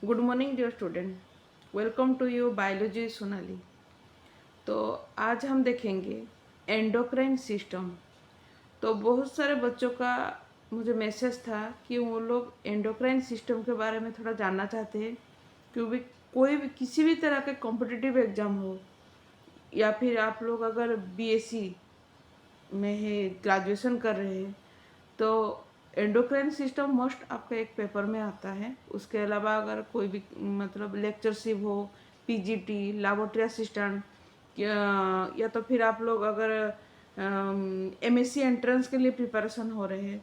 Good morning dear student, welcome to you biology Sonali. तो आज हम देखेंगे एंडोक्राइन सिस्टम। तो बहुत सारे बच्चों का मुझे मैसेज था कि वो लोग एंडोक्राइन सिस्टम के बारे में थोड़ा जानना चाहते हैं, क्योंकि कोई भी किसी भी तरह के कॉम्पिटिटिव एग्ज़ाम हो या फिर आप लोग अगर बीएससी में है, ग्रेजुएशन कर रहे हैं, तो एंडोक्राइन सिस्टम मस्ट आपका एक पेपर में आता है। उसके अलावा अगर कोई भी मतलब लेक्चरशिप हो, पीजीटी, लेबोरेटरी असिस्टेंट, या तो फिर आप लोग अगर एमएससी एंट्रेंस के लिए प्रिपरेशन हो रहे हैं,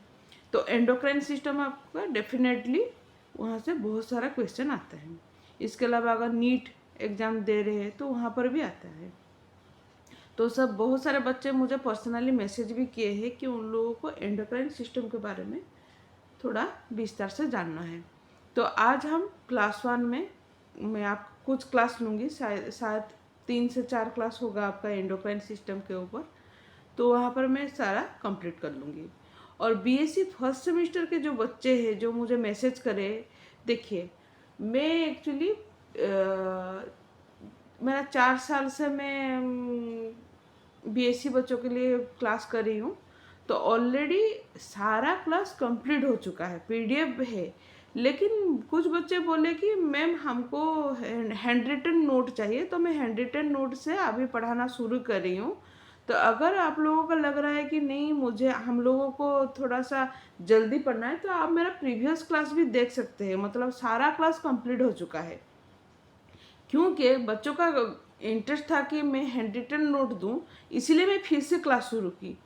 तो एंडोक्राइन सिस्टम आपका डेफिनेटली वहाँ से बहुत सारा क्वेश्चन आता है। इसके अलावा अगर नीट एग्ज़ाम दे रहे हैं तो वहाँ पर भी आता है। तो सब बहुत सारे बच्चे मुझे पर्सनली मैसेज भी किए हैं कि उन लोगों को एंडोक्राइन सिस्टम के बारे में थोड़ा विस्तार से जानना है। तो आज हम क्लास 1 में मैं आप कुछ क्लास लूँगी, शायद 3 से 4 क्लास होगा आपका एंडोक्राइन सिस्टम के ऊपर। तो वहाँ पर मैं सारा कंप्लीट कर लूँगी। और बीएससी फर्स्ट सेमेस्टर के जो बच्चे हैं जो मुझे मैसेज करे, देखिए मैं एक्चुअली मेरा 4 साल से मैं बीएससी बच्चों के लिए क्लास कर रही हूँ। तो ऑलरेडी सारा क्लास कंप्लीट हो चुका है, पीडीएफ है। लेकिन कुछ बच्चे बोले कि मैम हमको हैंड रिटन नोट चाहिए, तो मैं हैंड रिटन नोट से अभी पढ़ाना शुरू कर रही हूँ। तो अगर आप लोगों को लग रहा है कि नहीं मुझे हम लोगों को थोड़ा सा जल्दी पढ़ना है, तो आप मेरा प्रीवियस क्लास भी देख सकते हैं। मतलब सारा क्लास कंप्लीट हो चुका है, क्योंकि बच्चों का इंटरेस्ट था कि मैं हैंड रिटन नोट दूं, इसीलिए मैं फिर से क्लास शुरू की।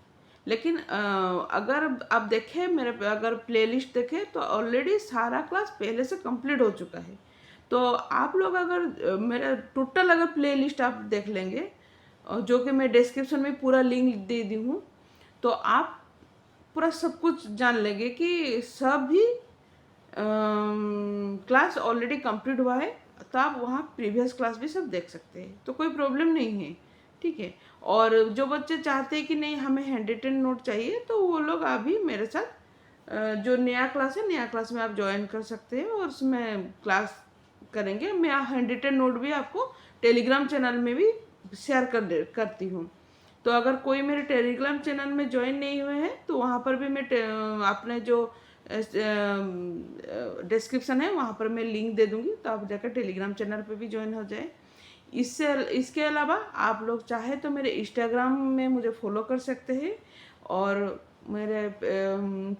लेकिन अगर आप देखें मेरे अगर प्लेलिस्ट देखें तो ऑलरेडी सारा क्लास पहले से कंप्लीट हो चुका है। तो आप लोग अगर मेरा टोटल अगर प्लेलिस्ट आप देख लेंगे, जो कि मैं डिस्क्रिप्शन में पूरा लिंक दे दी हूँ, तो आप पूरा सब कुछ जान लेंगे कि सभी क्लास ऑलरेडी कंप्लीट हुआ है। तो आप वहाँ प्रीवियस क्लास भी सब देख सकते हैं, तो कोई प्रॉब्लम नहीं है, ठीक है। और जो बच्चे चाहते हैं कि नहीं हमें हैंड रिटन नोट चाहिए, तो वो लोग अभी मेरे साथ जो नया क्लास है, नया क्लास में आप ज्वाइन कर सकते हैं और उसमें क्लास करेंगे। मैं हैंड रिटन नोट भी आपको टेलीग्राम चैनल में भी शेयर करती हूँ। तो अगर कोई मेरे टेलीग्राम चैनल में ज्वाइन नहीं हुए हैं, तो वहाँ पर भी मैं अपने जो डिस्क्रिप्शन है वहाँ पर मैं लिंक दे दूँगी, तो आप जाकर टेलीग्राम चैनल पर भी ज्वाइन हो जाए। इसके अलावा आप लोग चाहे तो मेरे इंस्टाग्राम में मुझे फॉलो कर सकते हैं और मेरे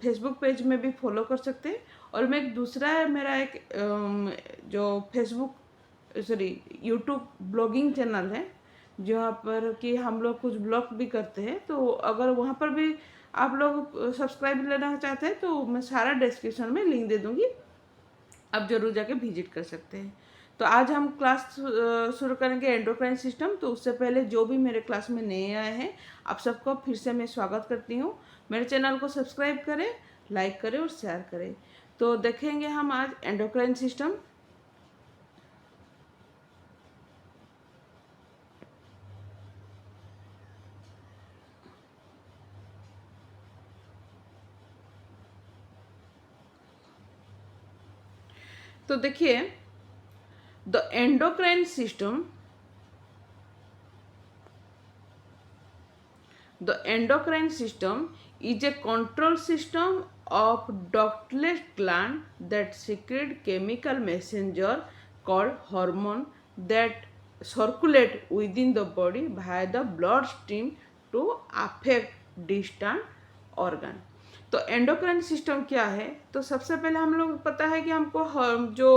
फेसबुक पेज में भी फॉलो कर सकते हैं। और मैं एक दूसरा है मेरा एक जो Facebook sorry YouTube blogging channel है, जहाँ पर कि हम लोग कुछ ब्लॉग भी करते हैं। तो अगर वहाँ पर भी आप लोग सब्सक्राइब लेना चाहते हैं तो मैं सारा डिस्क्रिप्शन में लिंक दे दूँगी, आप जरूर जाके विजिट कर सकते हैं। तो आज हम क्लास शुरू करेंगे एंडोक्राइन सिस्टम। तो उससे पहले जो भी मेरे क्लास में नए आए हैं, आप सबको फिर से मैं स्वागत करती हूँ। मेरे चैनल को सब्सक्राइब करें, लाइक करें और शेयर करें। तो देखेंगे हम आज एंडोक्राइन सिस्टम। तो देखिए, the endocrine system, the endocrine system is a control system of ductless gland that secrete chemical messenger called hormone that circulate within the body via the blood stream to affect distant organ। तो endocrine system क्या है? तो सबसे पहले हम लोग पता है कि हमको जो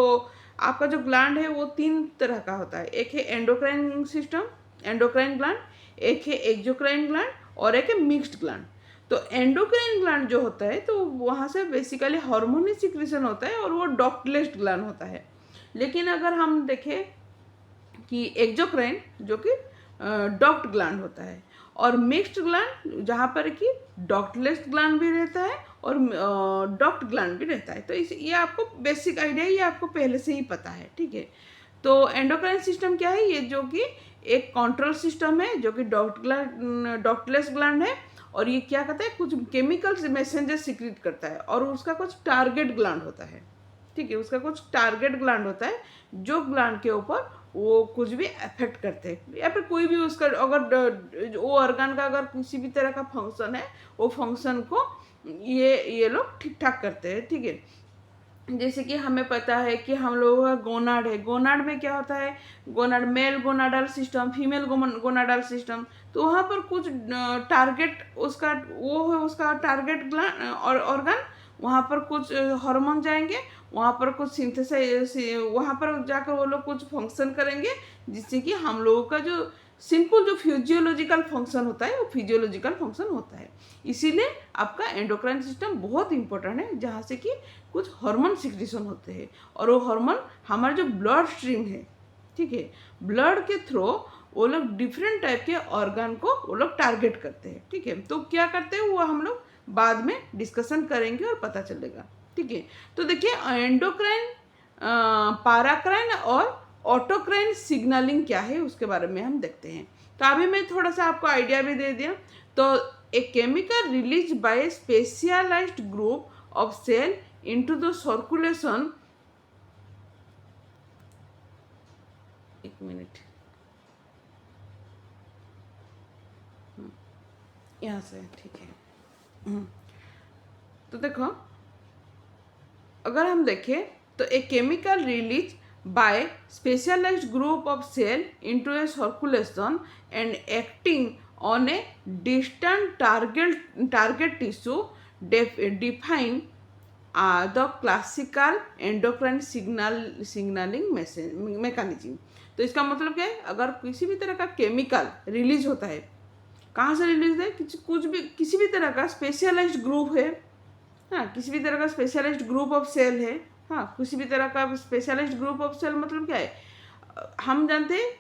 आपका जो ग्लैंड है वो 3 तरह का होता है। एक है एंडोक्राइन सिस्टम, एंडोक्राइन ग्लैंड, एक है एक्सोक्राइन ग्लैंड और एक है मिक्स्ड ग्लैंड। तो एंडोक्राइन ग्लैंड जो होता है तो वहाँ से बेसिकली हार्मोनी सिक्रीशन होता है और वो डक्टलेस ग्लैंड होता है। लेकिन अगर हम देखें कि एक्सोक्राइन जो कि डक्ट ग्लैंड होता है, और मिक्स्ड ग्लैंड जहाँ पर कि डक्टलेस ग्लैंड भी रहता है और डक्ट ग्लैंड भी रहता है। तो ये आपको बेसिक आइडिया, ये आपको पहले से ही पता है, ठीक है। तो एंडोक्राइन सिस्टम क्या है? ये जो कि एक कंट्रोल सिस्टम है जो कि डक्टलेस ग्लैंड है, और ये क्या करता है, कुछ केमिकल्स मैसेंजर सीक्रेट करता है और उसका कुछ टारगेट ग्लैंड होता है। ठीक है, उसका कुछ टारगेट ग्लैंड होता है जो ग्लैंड के ऊपर वो कुछ भी अफेक्ट करते हैं, या फिर कोई भी उसका अगर वो ऑर्गन का अगर किसी भी तरह का फंक्शन है, वो फंक्शन को ये लोग ठीक ठाक करते हैं। ठीक है, जैसे कि हमें पता है कि हम लोगों का गोनाड है, गोनाड में क्या होता है, gonad male gonadal system, female gonadal system. तो वहाँ पर कुछ टारगेट उसका वो है, उसका टारगेट और ऑर्गन, वहाँ पर कुछ हार्मोन जाएंगे, वहाँ पर कुछ सिंथेसाइज, वहाँ पर जाकर वो लोग कुछ फंक्शन करेंगे, जिससे कि हम लोगों का जो सिंपल जो फिजियोलॉजिकल फंक्शन होता है वो फिजियोलॉजिकल फंक्शन होता है। इसीलिए आपका एंडोक्राइन सिस्टम बहुत इंपॉर्टेंट है, जहाँ से कि कुछ हार्मोन सिक्रीशन होते हैं, और वो हार्मोन हमारा जो ब्लड स्ट्रीम है, ठीक है, ब्लड के थ्रू वो लोग डिफरेंट टाइप के ऑर्गन को वो लोग टारगेट करते हैं। ठीक है, तो क्या करते हैं वो हम लोग बाद में डिस्कशन करेंगे और पता चलेगा। ठीक है, तो देखिए एंडोक्राइन, पैराक्राइन और ऑटोक्राइन सिग्नलिंग क्या है उसके बारे में हम देखते हैं। तो अभी मैं थोड़ा सा आपको आइडिया भी दे दिया। तो a chemical release by specialized group of cell into the circulation, एक मिनट, यहाँ से ठीक है। तो देखो, अगर हम देखें तो a chemical release by specialized group of cell into a circulation and acting on a distant target tissue define the classical endocrine signaling mechanism। तो इसका मतलब क्या है, अगर किसी भी तरह का केमिकल रिलीज होता है, कहाँ से रिलीज है, कुछ भी किसी भी तरह का स्पेशलाइज्ड ग्रुप है, हाँ, किसी भी तरह का स्पेशलाइज्ड ग्रुप ऑफ सेल है, हाँ, किसी भी तरह का स्पेशलाइज्ड ग्रुप ऑफ सेल मतलब क्या है, हम जानते हैं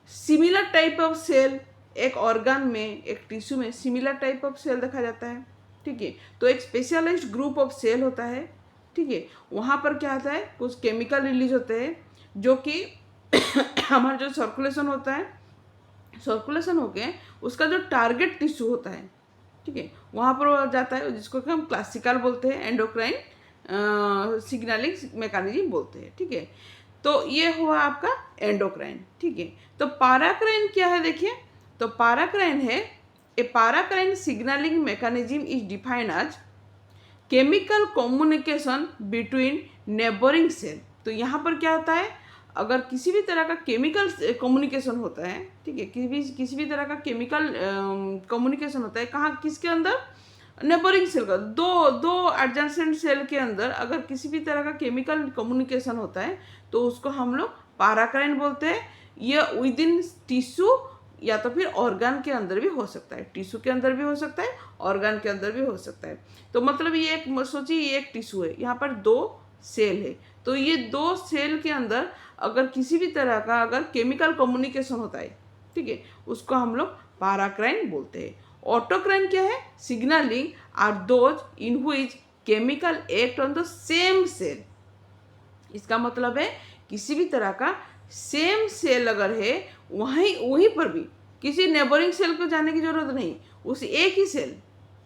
सिमिलर टाइप ऑफ सेल, एक ऑर्गन में, एक टिश्यू में सिमिलर टाइप ऑफ सेल देखा जाता है। ठीक है, तो एक स्पेशलाइज्ड ग्रुप ऑफ सेल होता है। ठीक है, वहाँ पर क्या होता है, कुछ केमिकल रिलीज होते हैं जो कि हमारा जो सर्कुलेशन होता है, सर्कुलेशन होके उसका जो टारगेट टिश्यू होता है, ठीक है, वहाँ पर जाता है, जिसको कि हम क्लासिकल बोलते हैं, एंडोक्राइन सिग्नलिंग मैकेनिज्म बोलते हैं। ठीक है, तो ये हुआ आपका एंडोक्राइन। ठीक है, तो पैराक्राइन क्या है, देखिए, तो पैराक्राइन है a paracrine signalling mechanism is defined as chemical communication between neighbouring cell. तो यहाँ पर क्या होता है, अगर किसी भी तरह का केमिकल कम्युनिकेशन होता है, ठीक है, किसी भी तरह का केमिकल कम्युनिकेशन होता है, कहाँ, किसके अंदर, नेबरिंग सेल का, दो एडजेसेंट सेल के अंदर अगर किसी भी तरह का केमिकल कम्युनिकेशन होता है तो उसको हम लोग पैराक्राइन बोलते हैं। ये विद इन टिश्यू या तो फिर ऑर्गन के अंदर भी हो सकता है, टिश्यू के अंदर भी हो सकता है, ऑर्गन के अंदर भी हो सकता है। तो मतलब ये एक, सोचिए ये एक टिश्यू है, यहाँ पर दो सेल है, तो ये दो सेल के अंदर अगर किसी भी तरह का अगर केमिकल कम्युनिकेशन होता है, ठीक है, उसको हम लोग पैराक्राइन बोलते हैं। ऑटोक्राइन क्या है, signalling are those in which chemical act on the same cell. इसका मतलब है किसी भी तरह का सेम सेल अगर है, वहीं पर भी किसी नेबरिंग सेल को जाने की जरूरत नहीं, उस एक ही सेल,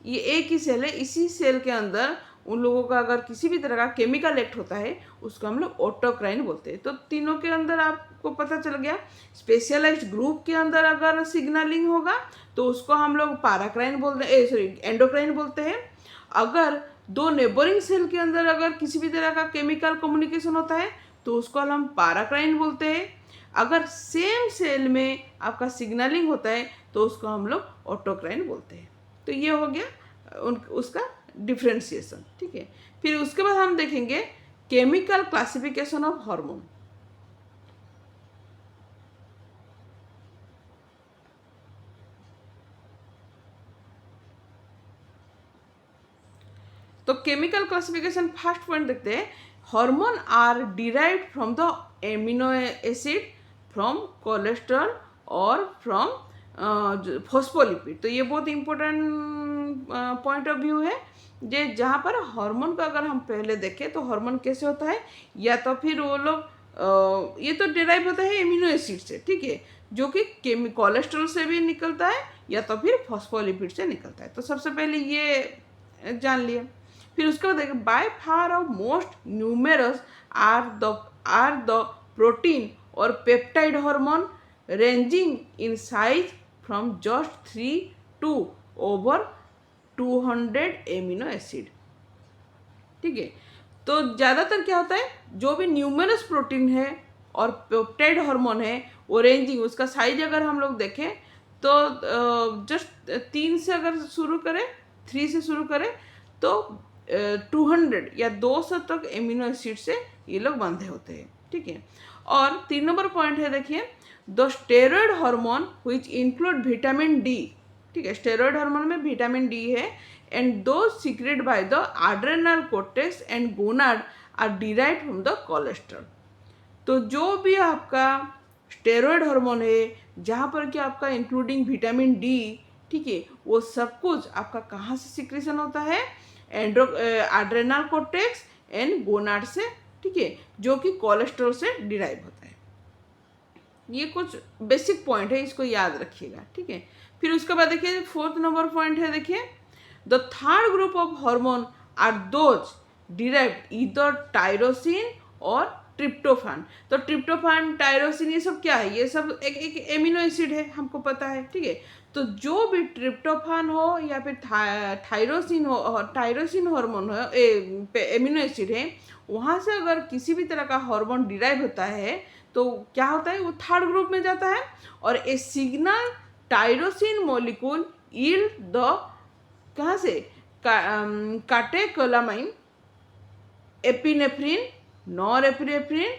ये एक ही सेल है, इसी सेल के अंदर उन लोगों का अगर किसी भी तरह का केमिकल एक्ट होता है उसको हम लोग ऑटोक्राइन बोलते हैं। तो तीनों के अंदर आपको पता चल गया, स्पेशलाइज्ड ग्रुप के अंदर अगर सिग्नलिंग होगा तो उसको हम लोग पैराक्राइन बोलते हैं, सॉरी एंडोक्राइन बोलते हैं। अगर दो नेबरिंग सेल के अंदर अगर किसी भी तरह का केमिकल कम्युनिकेशन होता है तो उसको हम पैराक्राइन बोलते हैं। अगर सेम सेल में आपका सिग्नलिंग होता है तो उसको हम लोग ऑटोक्राइन बोलते हैं। तो ये हो गया उसका डिफ्रेंशिएशन। ठीक है, फिर उसके बाद हम देखेंगे केमिकल क्लासिफिकेशन ऑफ हार्मोन। तो केमिकल क्लासिफिकेशन फर्स्ट पॉइंट देखते हैं, hormone are derived from the amino acid, from cholesterol और फ्रॉम फॉस्फोलिपिड। तो ये बहुत इंपॉर्टेंट पॉइंट ऑफ व्यू है, जे जहाँ पर हार्मोन का अगर हम पहले देखें तो हार्मोन कैसे होता है, या तो फिर वो लोग ये तो डिराइव होता है एमिनो एसिड से, ठीक है, जो कि कोलेस्ट्रॉल से भी निकलता है या तो फिर फॉस्फोलिपिड से निकलता है। तो सबसे पहले ये जान लिया। फिर उसके बाद देखिए by far of most numerous are the protein और peptide hormone ranging in size from just 3 to over 200 amino acid. ठीक है, तो ज़्यादातर क्या होता है, जो भी न्यूमेरस प्रोटीन है और पेप्टाइड हार्मोन है वो रेंजिंग, उसका साइज अगर हम लोग देखें तो जस्ट 3 से अगर शुरू करें, 3 से शुरू करें तो 200 या 200 तक एमिनो एसिड से ये लोग बंधे होते हैं। ठीक है, और 3 नंबर पॉइंट है देखिए the steroid hormone which include vitamin D. ठीक है, स्टेरॉयड हार्मोन में विटामिन डी है and those secreted by the adrenal cortex and gonad are derived from the cholesterol। तो जो भी आपका स्टेरॉयड हार्मोन है जहाँ पर कि आपका इंक्लूडिंग विटामिन डी, ठीक है, वो सब कुछ आपका कहाँ से सिक्रेशन होता है, एड्रेनल कॉर्टेक्स एंड गोनाड से। ठीक है, जो कि कोलेस्ट्रॉल से डिराइव होता है। ये कुछ बेसिक पॉइंट है, इसको याद रखिएगा। ठीक है, फिर उसके बाद देखिए 4th नंबर पॉइंट है देखिए the third group of hormone are those derived either tyrosine और ट्रिप्टोफान। तो ट्रिप्टोफान, टायरोसिन, ये सब क्या है, ये सब एक एमिनो एसिड है, हमको पता है। ठीक है, तो जो भी ट्रिप्टोफान हो या फिर थायरोसिन हो, टायरोसिन हार्मोन हो, एमिनो एसिड है, वहाँ से अगर किसी भी तरह का हार्मोन डिराइव होता है तो क्या होता है, वो थर्ड ग्रुप में जाता है और a signal tyrosine molecule yield the कहाँ से catecholamine, epinephrine, norepinephrine,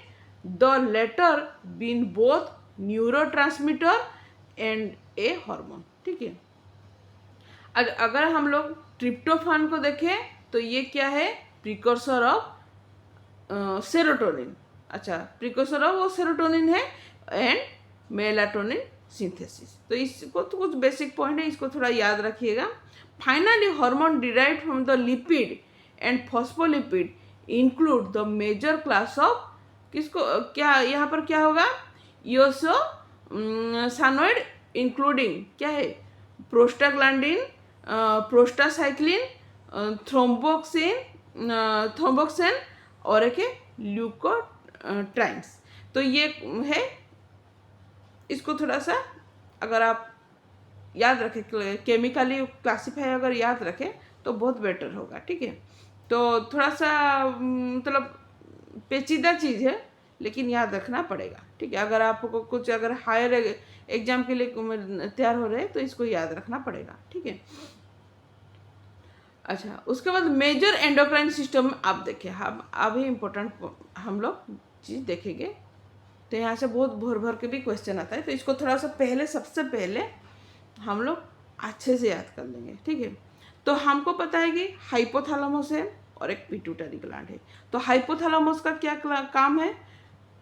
the latter been both neurotransmitter and a hormone. ठीक है, अगर हम लोग ट्रिप्टोफान को देखें तो ये क्या है, प्रिकर्सर ऑफ सेरोटोनिन। अच्छा, प्रिकर्सर ऑफ वो सेरोटोनिन है एंड मेलाटोनिन सिंथेसिस। तो इसको तो कुछ बेसिक पॉइंट है, इसको थोड़ा याद रखिएगा। Finally hormone derived from the lipid and phospholipid include the major class of, किसको क्या यहाँ पर क्या होगा, योसो सानोइड इंक्लूडिंग क्या है, प्रोस्टाग्लैंडिन, प्रोस्टासाइक्लिन, थ्रोम्बोक्सिन और एक है ल्यूकोट्राइन्स। तो ये है, इसको थोड़ा सा अगर आप याद रखें, केमिकली क्लासीफाई अगर याद रखें तो बहुत बेटर होगा। ठीक है, तो थोड़ा सा मतलब पेचीदा चीज़ है लेकिन याद रखना पड़ेगा। ठीक है, अगर आपको कुछ अगर हायर एग्जाम के लिए तैयार हो रहे हैं तो इसको याद रखना पड़ेगा। ठीक है, अच्छा, उसके बाद मेजर एंडोक्राइन सिस्टम आप देखें, हम अभी इम्पोर्टेंट हम लोग चीज़ देखेंगे। तो यहाँ से बहुत भर भर के भी क्वेश्चन आता है, तो इसको थोड़ा सा पहले, सबसे पहले हम लोग अच्छे से याद कर लेंगे। ठीक है, तो हमको पता है कि हाइपोथैलेमस है और एक पिट्यूटरी ग्लैंड है। तो हाइपोथैलेमस का क्या काम है,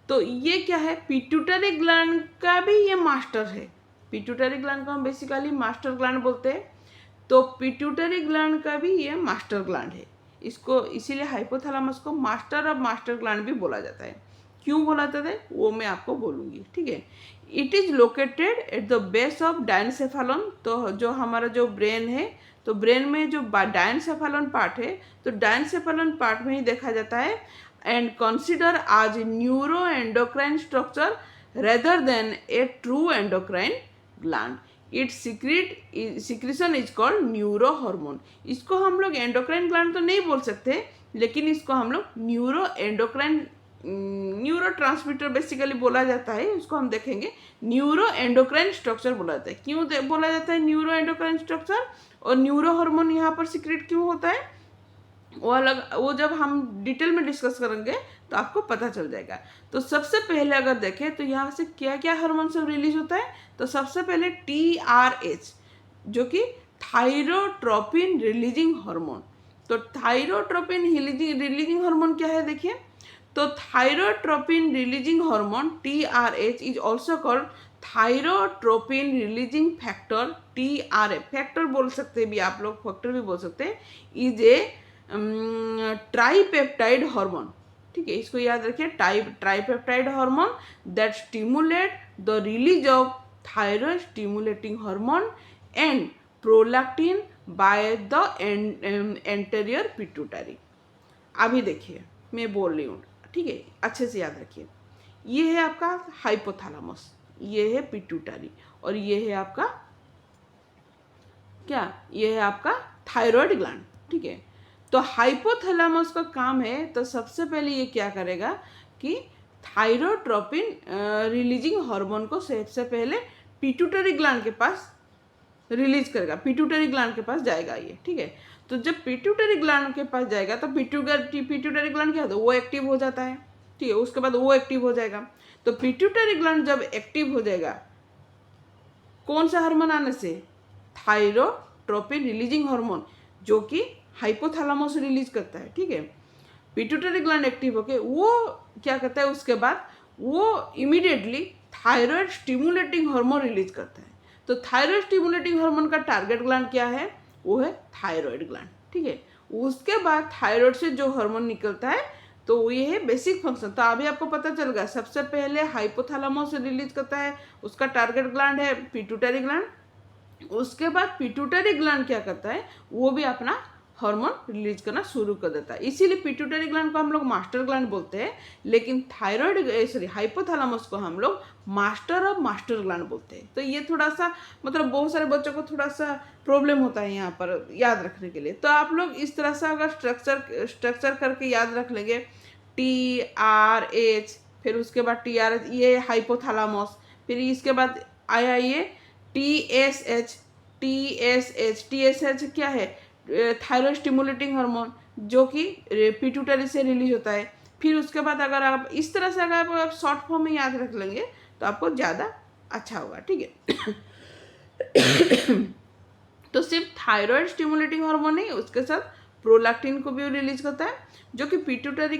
तो ये क्या है, पिट्यूटरी ग्लैंड का भी ये मास्टर है। पिट्यूटरी ग्लैंड को हम बेसिकली मास्टर ग्लैंड बोलते हैं, तो पिट्यूटरी ग्लैंड का भी ये मास्टर ग्लैंड है। इसको इसीलिए हाइपोथैलेमस को मास्टर ऑफ मास्टर ग्लैंड भी बोला जाता है। क्यों बोला जाता है वो मैं आपको बोलूँगी। ठीक है, it is located at the base of diencephalon. तो जो हमारा जो ब्रेन है, तो ब्रेन में जो डायनसेफेलॉन पार्ट है, तो डायनसेफेलॉन पार्ट में ही देखा जाता है and consider as neuro endocrine structure rather than a true endocrine gland. Its secretion is called neuro hormone. इसको हम लोग एंडोक्राइन ग्लैंड तो नहीं बोल सकते, लेकिन इसको हम लोग न्यूरो ट्रांसमीटर बेसिकली बोला जाता है। उसको हम देखेंगे न्यूरो एंडोक्राइन स्ट्रक्चर बोला जाता है। क्यों बोला जाता है न्यूरो एंडोक्राइन स्ट्रक्चर, और न्यूरो हार्मोन यहाँ पर सीक्रेट क्यों होता है वो जब हम डिटेल में डिस्कस करेंगे तो आपको पता चल जाएगा। तो सबसे पहले अगर देखें तो यहाँ से क्या क्या हार्मोन सब रिलीज होता है, तो सबसे पहले TRH जो कि थायरोट्रोपिन रिलीजिंग हार्मोन। तो थायरोट्रोपिन रिलीजिंग हार्मोन क्या है देखिए, तो thyrotropin releasing hormone TRH is also called thyrotropin releasing factor TRF। Factor बोल सकते हैं भी आप लोग, फैक्टर भी बोल सकते हैं। Is a tripeptide hormone. ठीक है, इसको याद रखिए, tripeptide hormone that stimulate the release of thyroid stimulating hormone and prolactin by the anterior pituitary. अभी देखिए मैं बोल रही हूँ, ठीक है, अच्छे से याद रखिए। ये है आपका हाइपोथैलेमस, ये है पिट्यूटरी, और ये है आपका क्या, ये है आपका थायराइड ग्लैंड, ठीक है। तो हाइपोथैलेमस का काम है, तो सबसे पहले ये क्या करेगा कि थायरोट्रोपिन रिलीजिंग हार्मोन को सबसे पहले पिट्यूटरी ग्लैंड के पास रिलीज करेगा, पिट्यूटरी ग्लैंड के पास जाएगा ये, ठीक है। तो जब पिट्यूटरी ग्लैंड के पास जाएगा तो पिट्यूटरी ग्लैंड क्या होता है, वो एक्टिव हो जाता है, ठीक है। उसके बाद वो एक्टिव हो जाएगा। तो पिट्यूटरी ग्लैंड जब एक्टिव हो जाएगा कौन सा हार्मोन आने से, थायरोट्रोपिन रिलीजिंग हार्मोन, जो कि हाइपोथैलेमस रिलीज करता है, ठीक है। पिट्यूटरी ग्लैंड एक्टिव होके वो क्या करता है, उसके बाद वो immediately thyroid stimulating hormone release करता है। तो थायराइड स्टिमुलेटिंग हार्मोन का टारगेट ग्लैंड क्या है, वो है थायराइड ग्लैंड, ठीक है। उसके बाद थायराइड से जो हार्मोन निकलता है तो ये है बेसिक फंक्शन। तो अभी आपको पता चल गया, सबसे पहले हाइपोथैलेमस से रिलीज करता है, उसका टारगेट ग्लैंड है पिट्यूटरी ग्लैंड। उसके बाद पिट्यूटरी ग्लैंड क्या करता है, वो भी अपना हार्मोन रिलीज करना शुरू कर देता है। इसीलिए पिट्यूटरी ग्लैंड को हम लोग मास्टर ग्लैंड बोलते हैं, लेकिन थायराइड हाइपोथैलेमस को हम लोग मास्टर ऑफ मास्टर ग्लैंड बोलते हैं। तो ये थोड़ा सा मतलब बहुत सारे बच्चों को थोड़ा सा प्रॉब्लम होता है यहाँ पर याद रखने के लिए। तो आप लोग इस तरह से अगर स्ट्रक्चर करके याद रख लेंगे, TRH, फिर उसके बाद TRH ये हाइपोथैलेमस, फिर इसके बाद आया ये TSH। TSH क्या है, थायराइड स्टिमुलेटिंग हार्मोन, जो कि पिट्यूटरी से रिलीज होता है। फिर उसके बाद अगर आप इस तरह से अगर आप शॉर्ट फॉर्म में याद रख लेंगे तो आपको ज़्यादा अच्छा होगा, ठीक है। तो सिर्फ थायराइड स्टिमुलेटिंग हार्मोन नहीं, उसके साथ प्रोलैक्टिन को भी रिलीज करता है, जो कि पिट्यूटरी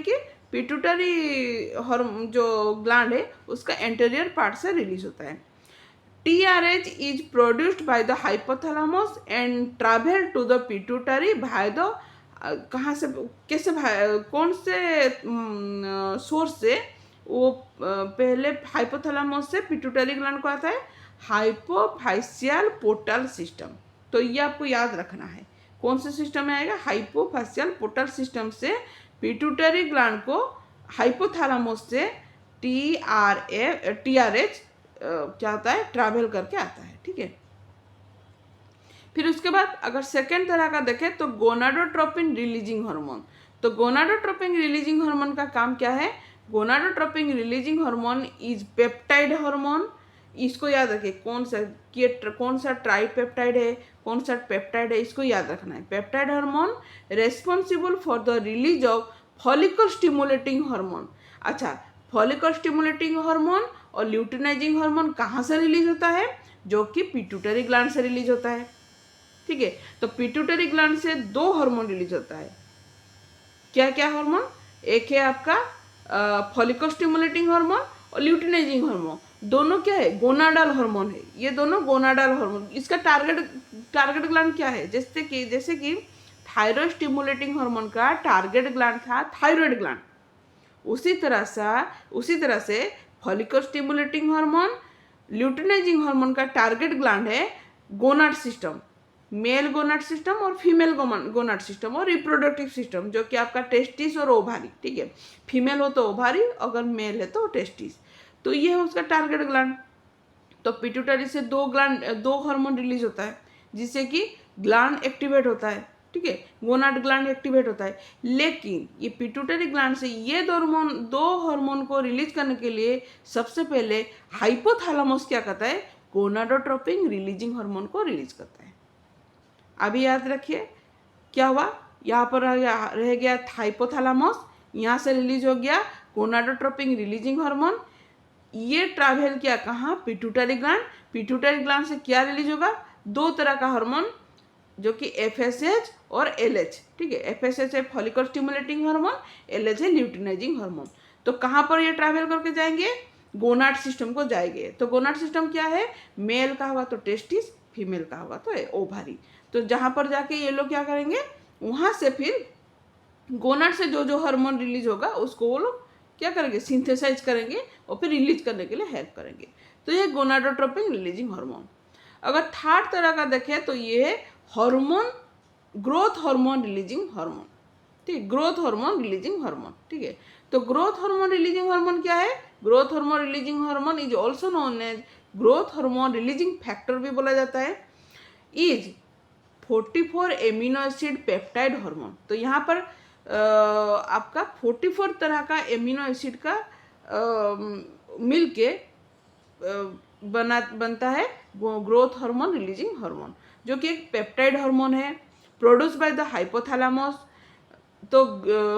जो ग्लैंड है उसका एंटेरियर पार्ट से रिलीज होता है। TRH is produced by the hypothalamus and travel to the pituitary by the कहाँ से कैसे कौन से सोर्स से वो पहले हाइपोथैलेमस से पिट्यूटरी ग्लैंड को आता है, हाइपोफाइशियल पोर्टल सिस्टम। तो ये आपको याद रखना है, कौन से सिस्टम में आएगा, हाइपोफाइशियल पोर्टल सिस्टम से पिट्यूटरी ग्लैंड को हाइपोथैलेमस से TRH क्या होता है, ट्रैवल करके आता है, ठीक है। फिर उसके बाद अगर सेकेंड तरह का देखें तो गोनाडोट्रोपिन रिलीजिंग हार्मोन। तो गोनाडोट्रोपिन रिलीजिंग हार्मोन का काम क्या है, gonadotropin releasing hormone is peptide hormone. इसको याद रखिए, कौन सा ट्राइपेप्टाइड है, कौन सा पेप्टाइड है, इसको याद रखना है। Peptide hormone responsible for the release of follicle stimulating hormone. अच्छा, फॉलिकल स्टिमुलेटिंग हार्मोन और ल्यूटिनाइजिंग हार्मोन कहाँ से रिलीज होता है, जो कि पिट्यूटरी ग्लैंड से रिलीज होता है, ठीक है। तो पिट्यूटरी ग्लैंड से दो हार्मोन रिलीज होता है, क्या क्या हार्मोन, एक है आपका फॉलिकल स्टिमुलेटिंग हार्मोन और ल्यूटिनाइजिंग हार्मोन, दोनों क्या है, गोनाडल हार्मोन है, ये दोनों गोनाडल हार्मोन। इसका टारगेट ग्लैंड क्या है, जैसे कि थायराइड स्टिमुलेटिंग हार्मोन का टारगेट ग्लैंड था थायराइड ग्लैंड, उसी तरह से follicle stimulating hormone, luteinizing hormone का टारगेट ग्लैंड है gonad system, mail gonad system और फीमेल गोनाड सिस्टम और रिप्रोडक्टिव सिस्टम, जो कि आपका टेस्टिस और ओवारी, ठीक है। फीमेल हो तो ओवारी, अगर मेल है तो टेस्टिस। तो ये है उसका टारगेट ग्लैंड। तो पिट्यूटरी से दो हार्मोन रिलीज होता है, जिससे कि ग्लैंड एक्टिवेट होता है, ठीक है, गोनाड ग्लैंड एक्टिवेट होता है। लेकिन ये पिट्यूटरी ग्लैंड से ये दो हार्मोन को रिलीज करने के लिए सबसे पहले हाइपोथैलेमस क्या करता है, गोनाडोट्रोपिन रिलीजिंग हार्मोन को रिलीज करता है। अभी याद रखिए क्या हुआ, यहाँ पर रह गया हाइपोथैलेमस, यहाँ से रिलीज हो गया गोनाडोट्रोपिन रिलीजिंग हार्मोन, ये ट्रैवल किया कहाँ, पिट्यूटरी ग्लैंड से क्या रिलीज होगा, दो तरह का हार्मोन, जो कि FSH और LH, ठीक है। FSH है फॉलिकल स्टिमुलेटिंग हार्मोन, LH है ल्यूटिनाइजिंग हार्मोन। तो कहाँ पर ये ट्रैवल करके जाएंगे, गोनाड सिस्टम को जाएंगे। तो गोनाड सिस्टम क्या है, मेल का हुआ तो टेस्टिस, फीमेल का हुआ तो ओवारी। तो जहाँ पर जाके ये लोग क्या करेंगे, वहाँ से फिर गोनाड से जो हार्मोन रिलीज होगा उसको वो लोग क्या करेंगे, सिंथेसाइज करेंगे और फिर रिलीज करने के लिए हेल्प करेंगे। तो ये गोनाडोट्रोपिन रिलीजिंग हार्मोन। अगर थर्ड तरह का देखें तो ये है hormone growth hormone releasing hormone, ठीक, ग्रोथ हार्मोन रिलीजिंग हार्मोन, ठीक है। तो ग्रोथ हार्मोन रिलीजिंग हार्मोन क्या है? Growth hormone releasing hormone is also known as growth hormone releasing factor भी बोला जाता है, is 44 amino acid peptide hormone. तो यहाँ पर आपका 44 तरह का एमिनो एसिड का मिल के बनता है ग्रोथ हार्मोन रिलीजिंग हार्मोन, जो कि एक पेप्टाइड हार्मोन है प्रोड्यूस बाय द हाइपोथैलेमस। तो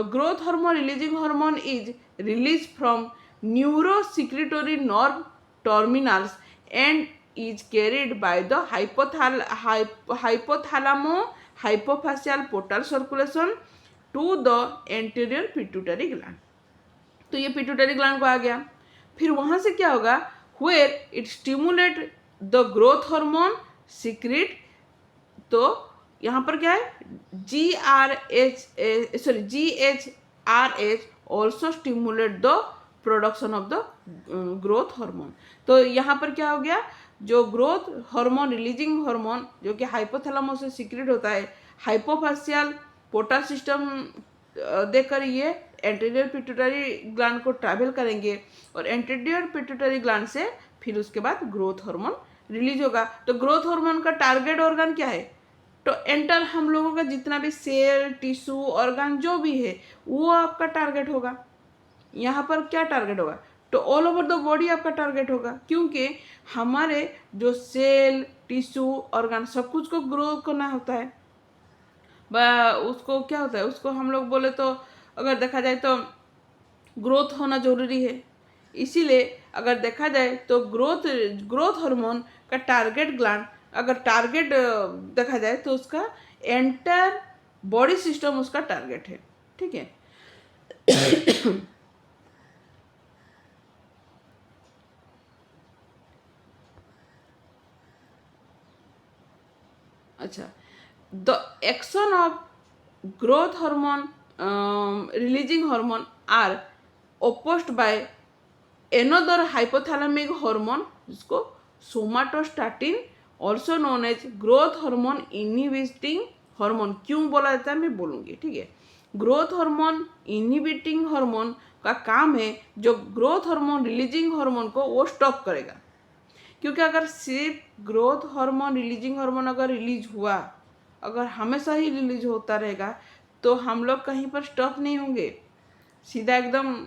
growth hormone releasing hormone is release from neurosecretory nerve terminals and is carried by the hypothalamo hypophyseal portal circulation to the anterior pituitary gland। तो ये pituitary gland को आ गया, फिर वहां से क्या होगा, where it stimulate the growth hormone secrete। तो यहाँ पर क्या है, GHRH also stimulate the production of the growth hormone. तो यहाँ पर क्या हो गया, जो ग्रोथ हार्मोन रिलीजिंग हार्मोन जो कि हाइपोथैलेमस से सीक्रेट होता है, हाइपोफाशियल पोर्टल सिस्टम देकर ये एंटीरियर पिट्यूटरी ग्लैंड को ट्रैवल करेंगे और एंटीरियर पिट्यूटरी ग्लैंड से फिर उसके बाद ग्रोथ हार्मोन रिलीज होगा। तो ग्रोथ हार्मोन का टारगेट ऑर्गन क्या है, तो एंटर हम लोगों का जितना भी सेल टिश्यू ऑर्गन जो भी है वो आपका टारगेट होगा। यहाँ पर क्या टारगेट होगा, तो ऑल ओवर द बॉडी आपका टारगेट होगा, क्योंकि हमारे जो सेल टिश्यू ऑर्गन सब कुछ को ग्रो करना होता है, उसको क्या होता है, उसको हम लोग बोले तो अगर देखा जाए तो ग्रोथ होना जरूरी है। इसीलिए अगर देखा जाए तो ग्रोथ हार्मोन का टारगेट ग्लैंड अगर टारगेट देखा जाए तो उसका एंटायर बॉडी सिस्टम उसका टारगेट है, ठीक है। अच्छा, the action of growth hormone releasing hormone are opposed by another hypothalamic hormone जिसको somatostatin also known as growth hormone inhibiting hormone. क्यों बोला जाता है मैं बोलूँगी, ठीक है। ग्रोथ हार्मोन इनहिबिटिंग हार्मोन का काम है जो ग्रोथ हार्मोन रिलीजिंग हार्मोन को वो स्टॉप करेगा, क्योंकि अगर सिर्फ ग्रोथ हार्मोन रिलीजिंग हार्मोन अगर रिलीज हुआ, अगर हमेशा ही रिलीज होता रहेगा तो हम लोग कहीं पर स्टॉप नहीं होंगे, सीधा एकदम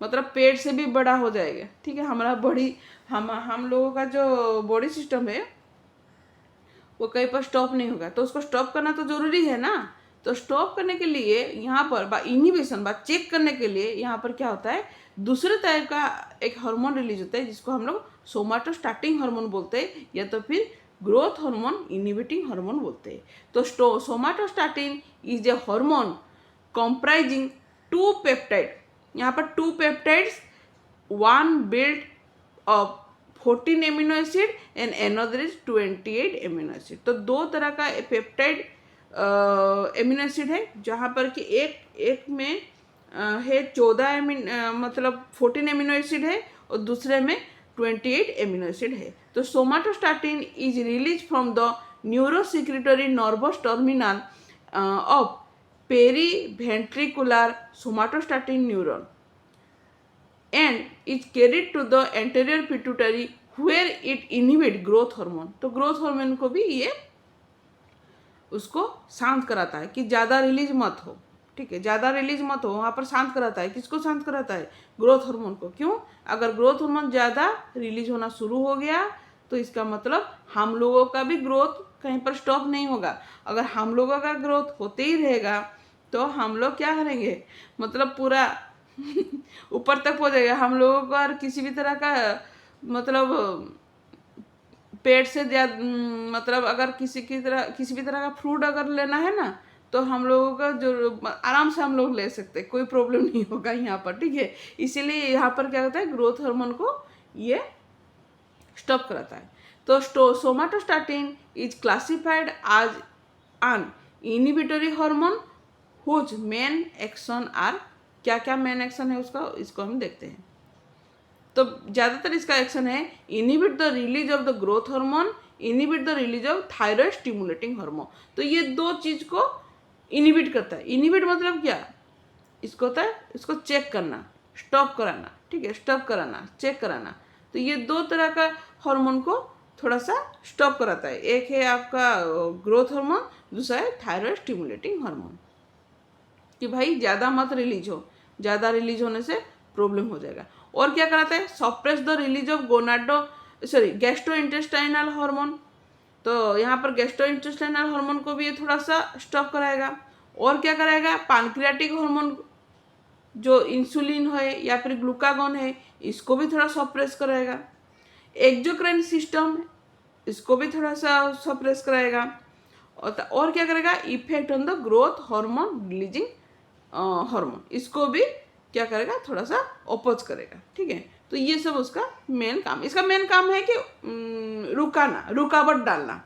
मतलब पेट से भी बड़ा हो जाएगा, ठीक है। हमारा बॉडी हम लोगों का जो बॉडी सिस्टम है वो कहीं पर स्टॉप नहीं होगा, तो उसको स्टॉप करना तो जरूरी है ना। तो स्टॉप करने के लिए यहाँ पर इनहिबिशन चेक करने के लिए यहाँ पर क्या होता है, दूसरे टाइप का एक हार्मोन रिलीज होता है जिसको हम लोग सोमाटोस्टैटिन हार्मोन बोलते हैं या तो फिर ग्रोथ हार्मोन इनहिबिटिंग हार्मोन बोलते हैं। तो somatostatin is a hormone comprising two peptide, यहाँ पर two peptides, one build of 14 amino acid and another is 28 amino acid. तो दो तरह का पेप्टाइड एमिनो एसिड है, जहाँ पर कि एक में है 14 मतलब 14 एमिनो एसिड है और दूसरे में 28 एमिनो एसिड है। तो somatostatin is release from the neurosecretory nervous terminal of periventricular somatostatin neuron and is carried to the anterior pituitary where it inhibit growth hormone। तो ग्रोथ हार्मोन को भी ये उसको शांत कराता है कि ज़्यादा रिलीज मत हो, ठीक है, ज़्यादा रिलीज मत हो, वहाँ पर शांत कराता है। किसको शांत कराता है, ग्रोथ हार्मोन को। क्यों, अगर ग्रोथ हार्मोन ज़्यादा रिलीज होना शुरू हो गया तो इसका मतलब हम लोगों का भी ग्रोथ कहीं पर स्टॉप नहीं होगा। अगर हम लोगों का ग्रोथ होते ही रहेगा तो हम लोग क्या करेंगे, मतलब पूरा ऊपर तक पहुंच जाएगा हम लोगों को, और किसी भी तरह का मतलब पेट से ज़्यादा मतलब अगर किसी भी तरह का फ्रूट अगर लेना है ना तो हम लोगों का जो आराम से हम लोग ले सकते हैं, कोई प्रॉब्लम नहीं होगा यहाँ पर, ठीक है। इसीलिए यहाँ पर क्या होता है, ग्रोथ हार्मोन को ये स्टॉप कराता है। तो somatostatin is classified as an inhibitory hormone whose main action are, क्या क्या मेन एक्शन है उसका, इसको हम देखते हैं। तो ज़्यादातर इसका एक्शन है inhibit the release of the growth hormone inhibit the release of thyroid stimulating hormone. तो ये दो चीज को इनिबिट करता है। इनिबिट मतलब क्या, इसको होता है इसको चेक करना, स्टॉप कराना, ठीक है, स्टॉप कराना, चेक कराना। तो ये दो तरह का हार्मोन को थोड़ा सा स्टॉप कराता है। एक है आपका ग्रोथ हार्मोन, दूसरा है थायराइड स्टिमुलेटिंग हार्मोन। कि भाई ज़्यादा मत रिलीज हो, ज़्यादा रिलीज होने से प्रॉब्लम हो जाएगा। और क्या कराता है, suppress the release of gastro intestinal hormone. तो यहाँ पर गैस्ट्रो इंटेस्टाइनल हार्मोन को भी ये थोड़ा सा स्टॉप कराएगा। और क्या कराएगा, पैनक्रियाटिक हार्मोन जो इंसुलिन है या फिर ग्लूकागॉन है, इसको भी थोड़ा सप्रेस कराएगा। एक्सोक्राइन सिस्टम, इसको भी थोड़ा सा सप्रेस कराएगा। और क्या करेगा, effect on the growth hormone releasing hormone, इसको भी क्या करेगा, थोड़ा सा अपोज करेगा, ठीक है। तो ये सब उसका मेन काम। इसका मेन काम है कि रुकाना, रुकावट डालना।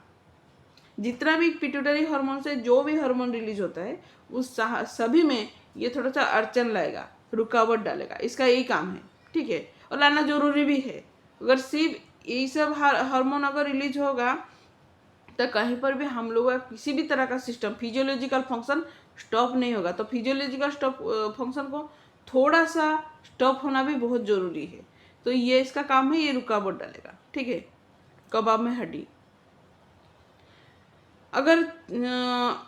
जितना भी पिट्यूटरी हार्मोन से जो भी हार्मोन रिलीज होता है उस सभी में ये थोड़ा सा अड़चन लाएगा, रुकावट डालेगा, इसका यही काम है, ठीक है। और लाना जरूरी भी है। अगर सिर्फ यही सब हार्मोन अगर रिलीज होगा तो कहीं पर भी हम लोगों का किसी भी तरह का सिस्टम फिजियोलॉजिकल फंक्शन स्टॉप नहीं होगा। तो फिजियोलॉजिकल स्टॉप फंक्शन को थोड़ा सा स्टॉप होना भी बहुत ज़रूरी है। तो ये इसका काम है, ये रुकावट डालेगा, ठीक है। कबाब में हड्डी। अगर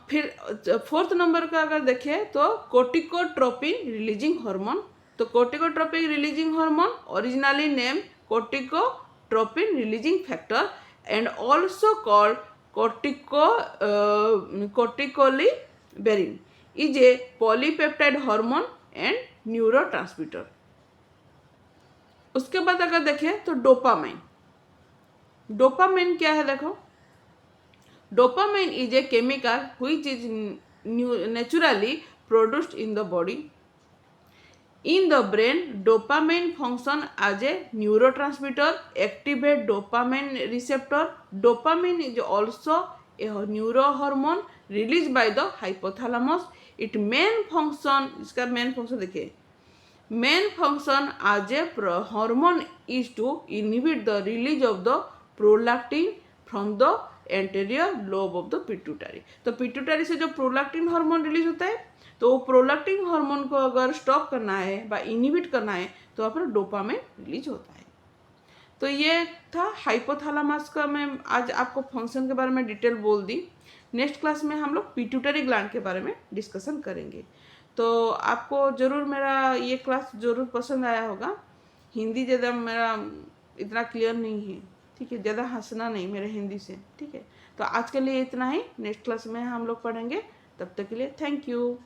फिर फोर्थ नंबर का अगर देखें तो कोर्टिकोट्रोपिन रिलीजिंग हार्मोन। तो corticotropin releasing hormone originally name corticotropin releasing factor and also called corticolinberrin is a polypeptide hormone and neurotransmitter। उसके बाद अगर देखें तो डोपामाइन। डोपामाइन क्या है, देखो, dopamine is a chemical which is naturally produced in the body. In the brain, dopamine function as a neurotransmitter, activate dopamine receptor. Dopamine is also a neurohormone released by the hypothalamus. Its main function, इसका main function देखिए, main function as a hormone is to inhibit the release of the prolactin from the anterior lobe of the pituitary. तो pituitary से जो prolactin hormone release होता है, तो वो prolactin hormone को अगर स्टॉप करना है व इनिबिट करना है तो वहाँ पर डोपामाइन रिलीज होता है। तो ये था हाइपोथैलेमस का, मैं आज आपको फंक्शन के बारे में डिटेल बोल दी। नेक्स्ट क्लास में हम लोग पिट्यूटरी ग्लैंड के बारे में डिस्कशन करेंगे। तो आपको ज़रूर मेरा ये क्लास ज़रूर पसंद आया होगा। हिंदी ज़्यादा मेरा इतना क्लियर नहीं है, ठीक है, ज़्यादा हंसना नहीं मेरे हिंदी से, ठीक है। तो आज के लिए इतना ही, नेक्स्ट क्लास में हम लोग पढ़ेंगे। तब तक के लिए थैंक यू।